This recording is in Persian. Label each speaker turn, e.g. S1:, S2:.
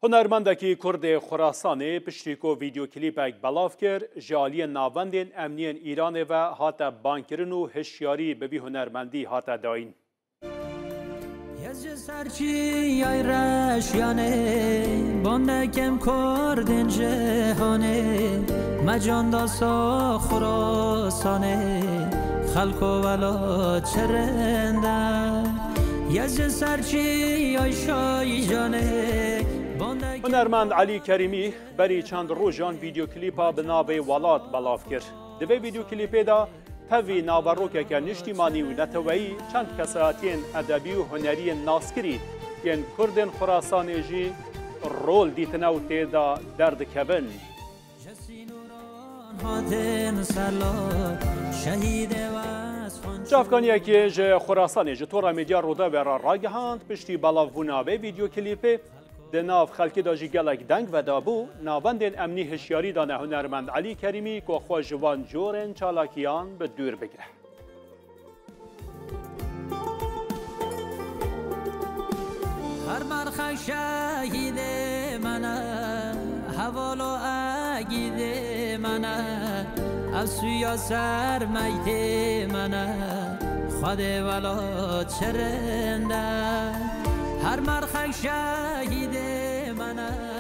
S1: هنرمندکی کرد خراسانی پشتیکو ویدیو کلیپک بلاف کرد جالی ناوندین امنین ایران و هاتا بانکرن و هشیاری ببی هنرمندی هاتا داین.
S2: یز سرچی یای رشیانه باندکم کردن جهانه مجان داسا خراسانه خلکو ولا چرنده یز سرچی یای شای جانه.
S1: هنرمند علی کریمی بری چند روزان ویدیو کلیپا به ناوی ولات بلاف کرد. دوی ویدیو کلیپی دا پوی ناوروکه که نشتیمانی و نتوایی چند کساتین ادبی و هنری ناسکری ین کردن خراسانی جی رول دیتنو تیدا درد کبن. جافکانیه که جه خراسانی جه طور میدیا رودا ورا راگهاند پشتی بلاوونا به ویدیو کلیپی ده ناف خلکی دا جی گلک دنگ و دابو ناوندین امنی هشیاری دانه هنرمند علی کریمی که خواه جوان جورن چالاکیان به دور بگره.
S2: هر مرخک شهید منه حوالو اگید منه از سویا سر میت منه خود ولا چرنده هر مرخک شهید منه